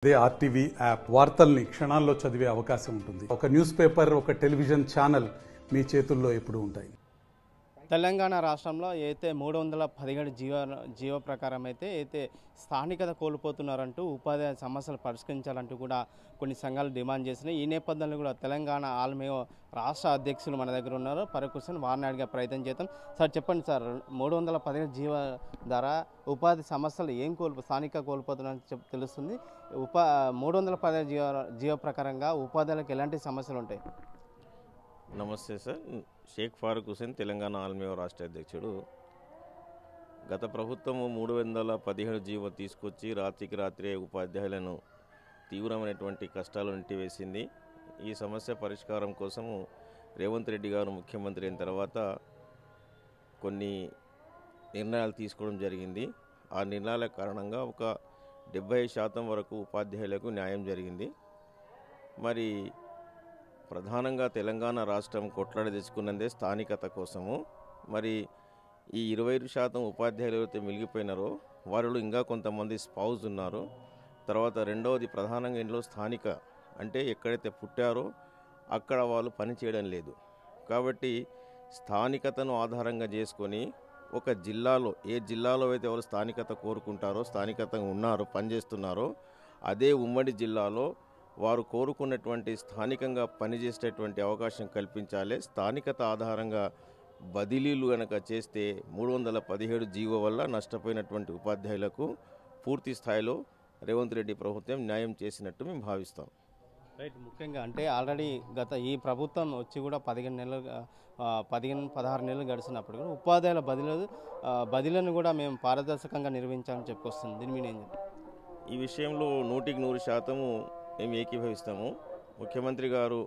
అదే RTV app వార్తల్ని క్షణాల్లో చదివే అవకాశం ఉంటుంది. ఒక న్యూస్ పేపర్, ఒక టెలివిజన్ ఛానల్ మీ చేతుల్లో ఎప్పుడూ ఉంటాయి. తెలంగాణ రాష్ట్రంలో అయితే 317 జీవో ప్రకారం అయితే స్థానికత కోల్పోతున్నారంటూ ఉపాధ్యాయ సమస్యలు పరిష్కరించాలంటూ కూడా కొన్ని సంఘాలు డిమాండ్ చేసినాయి. ఈ నేపథ్యంలో కూడా తెలంగాణ ఆల్మేయో రాష్ట్ర అధ్యక్షులు మన దగ్గర ఉన్నారు. పరకుశన్ వారిని అడిగే ప్రయత్నం చేద్దాం. సార్ చెప్పండి సార్, 317 జీవో ద్వారా ఉపాధి సమస్యలు స్థానిక కోల్పోతున్నారని తెలుస్తుంది. 317 జీవో ప్రకారంగా ఉపాధ్యాయులకు ఎలాంటి సమస్యలు ఉంటాయి? నమస్తే సార్, షేక్ ఫారూక్ హుసేన్, తెలంగాణ ఆల్మేయో రాష్ట్ర అధ్యక్షుడు. గత ప్రభుత్వము 317 జీవో తీసుకొచ్చి రాత్రికి రాత్రే ఉపాధ్యాయులను తీవ్రమైనటువంటి కష్టాలు నెట్టివేసింది. ఈ సమస్య పరిష్కారం కోసము రేవంత్ రెడ్డి గారు ముఖ్యమంత్రి అయిన తర్వాత కొన్ని నిర్ణయాలు తీసుకోవడం జరిగింది. ఆ నిర్ణయాల కారణంగా ఒక 70% వరకు ఉపాధ్యాయులకు న్యాయం జరిగింది. మరి ప్రధానంగా తెలంగాణ రాష్ట్రం కొట్లాడి తెచ్చుకున్నదే స్థానికత కోసము. మరి ఈ 25% ఉపాధ్యాయులు ఎవరైతే మిగిలిపోయినారో వారిలో ఇంకా కొంతమంది స్పౌజ్ ఉన్నారు. తర్వాత రెండవది ప్రధానంగా ఇంట్లో స్థానిక అంటే ఎక్కడైతే పుట్టారో అక్కడ వాళ్ళు పని చేయడం లేదు. కాబట్టి స్థానికతను ఆధారంగా చేసుకొని ఒక జిల్లాలో ఏ జిల్లాలో అయితే ఎవరు స్థానికత కోరుకుంటారో, స్థానికతంగా ఉన్నారో, పనిచేస్తున్నారో అదే ఉమ్మడి జిల్లాలో వారు కోరుకున్నటువంటి స్థానికంగా పనిచేసేటటువంటి అవకాశం కల్పించాలి. స్థానికత ఆధారంగా బదిలీలు కనుక చేస్తే 317 జీవో వల్ల నష్టపోయినటువంటి ఉపాధ్యాయులకు పూర్తి స్థాయిలో రేవంత్ రెడ్డి ప్రభుత్వం న్యాయం చేసినట్టు మేము భావిస్తాం. రైట్. ముఖ్యంగా అంటే ఆల్రెడీ ఈ ప్రభుత్వం వచ్చి కూడా 16 నెలలు గడిచినప్పుడు కూడా ఉపాధ్యాయుల బదిలీలను కూడా మేము పారదర్శకంగా నిర్వహించాలని చెప్పుకొస్తుంది. దీని మీద ఏం చెప్తారు? ఈ విషయంలో 100% మేము ఏకీభవిస్తాము. ముఖ్యమంత్రి గారు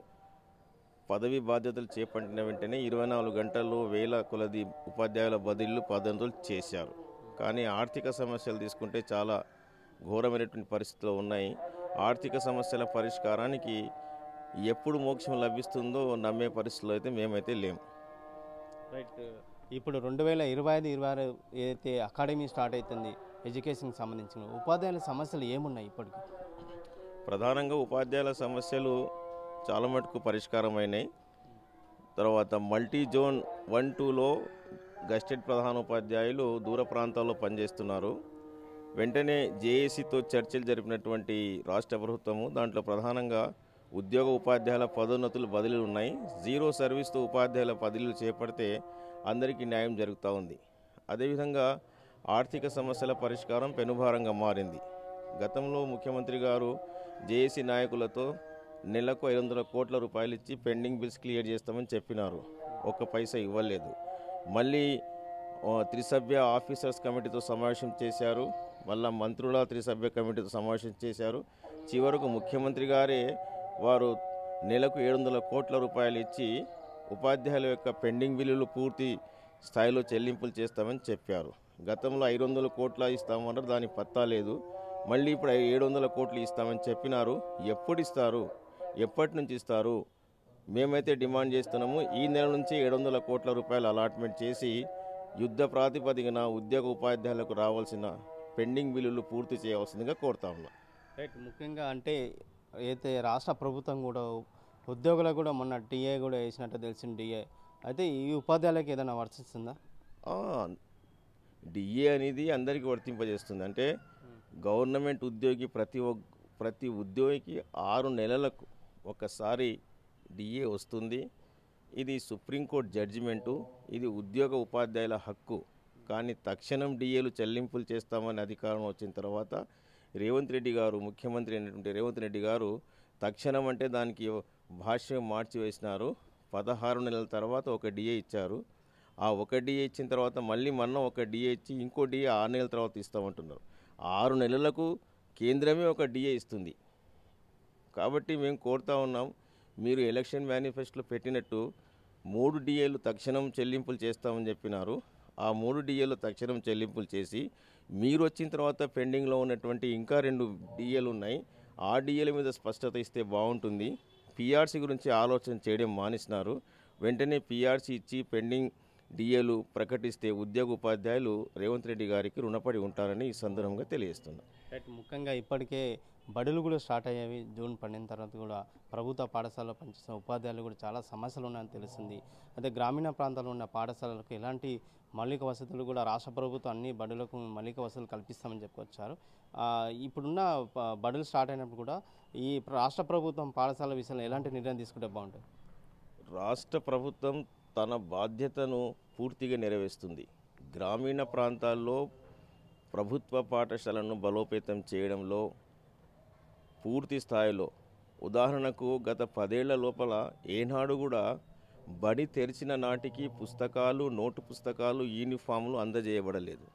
పదవి బాధ్యతలు చేపట్టిన వెంటనే 24 గంటల్లో వేల కొలది ఉపాధ్యాయుల బదిలీలు పదోన్నతులు చేశారు. కానీ ఆర్థిక సమస్యలు తీసుకుంటే చాలా ఘోరమైనటువంటి పరిస్థితులు ఉన్నాయి. ఆర్థిక సమస్యల పరిష్కారానికి ఎప్పుడు మోక్షం లభిస్తుందో నమ్మే పరిస్థితుల్లో అయితే మేమైతే లేము. రైట్. ఇప్పుడు 2025-26 ఏదైతే అకాడమీ స్టార్ట్ అవుతుంది ఎడ్యుకేషన్కి సంబంధించిన ఉపాధ్యాయుల సమస్యలు ఏమున్నాయి? ఇప్పటికి ప్రధానంగా ఉపాధ్యాయుల సమస్యలు చాలా మటుకు పరిష్కారమైనాయి. తర్వాత మల్టీ జోన్ 1-2లో గస్టెడ్ ప్రధానోపాధ్యాయులు దూర ప్రాంతాల్లో పనిచేస్తున్నారు. వెంటనే జేఏసీతో చర్చలు జరిపినటువంటి రాష్ట్ర ప్రభుత్వము దాంట్లో ప్రధానంగా ఉద్యోగ ఉపాధ్యాయుల పదోన్నతులు బదిలీలు ఉన్నాయి. జీరో సర్వీస్తో ఉపాధ్యాయుల బదిలీలు చేపడితే అందరికీ న్యాయం జరుగుతూ ఉంది. అదేవిధంగా ఆర్థిక సమస్యల పరిష్కారం పెనుభారంగా మారింది. గతంలో ముఖ్యమంత్రి గారు జేఏసీ నాయకులతో నెలకు 500 కోట్ల రూపాయలు ఇచ్చి పెండింగ్ బిల్స్ క్లియర్ చేస్తామని చెప్పినారు. ఒక్క పైసా ఇవ్వలేదు. మళ్ళీ త్రిసభ్య ఆఫీసర్స్ కమిటీతో సమావేశం చేశారు. మళ్ళీ మంత్రుల త్రిసభ్య కమిటీతో సమావేశం చేశారు. చివరకు ముఖ్యమంత్రి గారే వారు నెలకు 700 కోట్ల రూపాయలు ఇచ్చి ఉపాధ్యాయుల యొక్క పెండింగ్ బిల్లులు పూర్తి స్థాయిలో చెల్లింపులు చేస్తామని చెప్పారు. గతంలో 500 కోట్ల ఇస్తామన్నారు, దానికి పత్తా లేదు. మళ్ళీ ఇప్పుడు 700 కోట్లు ఇస్తామని చెప్పినారు. ఎప్పుడు ఇస్తారు? ఎప్పటి నుంచి ఇస్తారు? మేమైతే డిమాండ్ చేస్తున్నాము. ఈ నెల నుంచి 700 కోట్ల రూపాయలు అలాట్మెంట్ చేసి యుద్ధ ప్రాతిపదికన ఉద్యోగ ఉపాధ్యాయులకు రావాల్సిన పెండింగ్ బిల్లులు పూర్తి చేయవలసిందిగా కోరుతా ఉన్నాం. రైట్. ముఖ్యంగా అంటే అయితే రాష్ట్ర ప్రభుత్వం కూడా ఉద్యోగులకు కూడా మొన్న టీఏ కూడా వేసినట్టు తెలిసింది. డిఏ అయితే ఈ ఉపాధ్యాయులకు ఏదైనా వర్తిస్తుందా? డిఏ అనేది అందరికీ వర్తింపజేస్తుంది. అంటే గవర్నమెంట్ ఉద్యోగి ప్రతి ఉద్యోగికి 6 నెలలకు ఒకసారి డిఏ వస్తుంది. ఇది సుప్రీంకోర్టు జడ్జిమెంటు. ఇది ఉద్యోగ ఉపాధ్యాయుల హక్కు. కానీ తక్షణం డిఏలు చెల్లింపులు చేస్తామని అధికారం వచ్చిన తర్వాత రేవంత్ రెడ్డి గారు, ముఖ్యమంత్రి అయినటువంటి రేవంత్ రెడ్డి గారు తక్షణం అంటే దానికి భాష్యం మార్చి వేసినారు. 16 నెలల తర్వాత ఒక డిఏ ఇచ్చారు. ఆ ఒక డిఏ ఇచ్చిన తర్వాత మళ్ళీ మొన్న ఒక డిఏ ఇచ్చి ఇంకో డిఏ 6 నెలల తర్వాత ఇస్తామంటున్నారు. 6 నెలలకు కేంద్రమే ఒక డిఏ ఇస్తుంది. కాబట్టి మేము కోరుతా ఉన్నాం, మీరు ఎలక్షన్ మేనిఫెస్టోలో పెట్టినట్టు 3 డిఏలు తక్షణం చెల్లింపులు చేస్తామని చెప్పినారు. ఆ 3 డిఏలు తక్షణం చెల్లింపులు చేసి మీరు వచ్చిన తర్వాత పెండింగ్లో ఉన్నటువంటి ఇంకా 2 డిఏలు ఉన్నాయి. ఆ డిఏల మీద స్పష్టత ఇస్తే బాగుంటుంది. పిఆర్సీ గురించి ఆలోచన చేయడం మానేసినారు. వెంటనే పిఆర్సీ ఇచ్చి పెండింగ్ డిఏలు ప్రకటిస్తే ఉద్యోగ ఉపాధ్యాయులు రేవంత్ రెడ్డి గారికి రుణపడి ఉంటారని ఈ సందర్భంగా తెలియజేస్తున్నారు. ముఖ్యంగా ఇప్పటికే బడులు కూడా స్టార్ట్ అయ్యేవి జూన్ 12 తర్వాత కూడా ప్రభుత్వ పాఠశాలలో పనిచేసిన ఉపాధ్యాయులు కూడా చాలా సమస్యలు ఉన్నాయని తెలుస్తుంది. అదే గ్రామీణ ప్రాంతాల్లో ఉన్న పాఠశాలలకు ఎలాంటి మౌలిక వసతులు కూడా రాష్ట్ర ప్రభుత్వం అన్ని బడులకు మౌలిక వసతులు కల్పిస్తామని చెప్పుకొచ్చారు. ఇప్పుడున్న బడులు స్టార్ట్ అయినప్పుడు కూడా ఈ రాష్ట్ర ప్రభుత్వం పాఠశాల విషయంలో ఎలాంటి నిర్ణయం తీసుకుంటే బాగుంటుంది? రాష్ట్ర ప్రభుత్వం తన బాధ్యతను పూర్తిగా నెరవేరుస్తుంది. గ్రామీణ ప్రాంతాల్లో ప్రభుత్వ పాఠశాలను బలోపేతం చేయడంలో పూర్తి స్థాయిలో, ఉదాహరణకు గత 10 ఏళ్ల లోపల ఏనాడు కూడా బడి తెరిచిన నాటికి పుస్తకాలు, నోటు పుస్తకాలు, యూనిఫామ్లు అందజేయబడలేదు.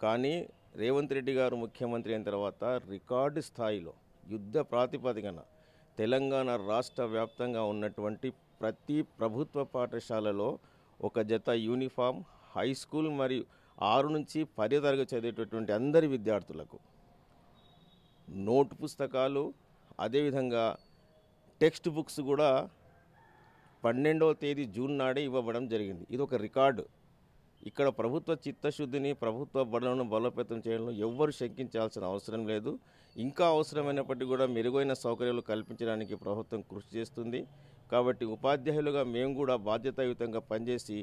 కానీ రేవంత్ రెడ్డి గారు ముఖ్యమంత్రి అయిన తర్వాత రికార్డు స్థాయిలో యుద్ధ ప్రాతిపదికన తెలంగాణ రాష్ట్ర వ్యాప్తంగా ఉన్నటువంటి ప్రతి ప్రభుత్వ పాఠశాలలో ఒక జత యూనిఫామ్, హై స్కూల్ మరియు 6 నుంచి 10 తరగతి చదివేటటువంటి అందరి విద్యార్థులకు నోటు పుస్తకాలు, అదేవిధంగా టెక్స్ట్ బుక్స్ కూడా 12వ తేదీ జూన్ నాడే ఇవ్వబడం జరిగింది. ఇది ఒక రికార్డు. ఇక్కడ ప్రభుత్వ చిత్తశుద్ధిని, ప్రభుత్వ బడులను బలోపేతం చేయడంలో ఎవ్వరు శంకించాల్సిన అవసరం లేదు. ఇంకా అవసరమైనప్పటికీ కూడా మెరుగైన సౌకర్యాలు కల్పించడానికి ప్రభుత్వం కృషి చేస్తుంది. కాబట్టి ఉపాధ్యాయులుగా మేము కూడా బాధ్యతాయుతంగా పనిచేసి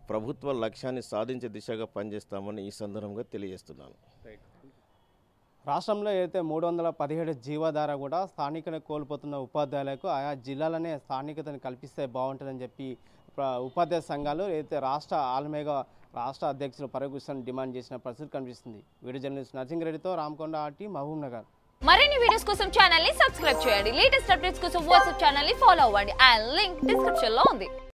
ప్రభుత్వ లక్ష్యాన్ని సాధించే దిశగా పనిచేస్తామని ఈ సందర్భంగా తెలియజేస్తున్నాను. రాష్ట్రంలో అయితే 317 జీవధార కూడా స్థానికత కోల్పోతున్న ఉపాధ్యాయులకు ఆయా జిల్లాలనే స్థానికతను కల్పిస్తే బాగుంటుందని చెప్పి ఉపాధ్యాయ సంఘాలు అయితే ఆల్మేగా రాష్ట్ర అధ్యక్షులు పరగుసన్ డిమాండ్ చేసిన పరిస్థితి కనిపిస్తుంది. వీడియో జర్నలిస్ట్ నర్సింగ్ రెడ్డితో రామకొండ ఆర్టీ, మహబూబ్ నగర్. మరిన్ని వీడియోస్ కోసం ఛానల్ ని సబ్స్క్రైబ్ చేయండి. లేటెస్ట్ అప్డేట్స్ కోసం వాట్సాప్ ఛానల్ ని ఫాలో అవ్వండి. అండ్ లింక్ డిస్క్రిప్షన్ లో ఉంది.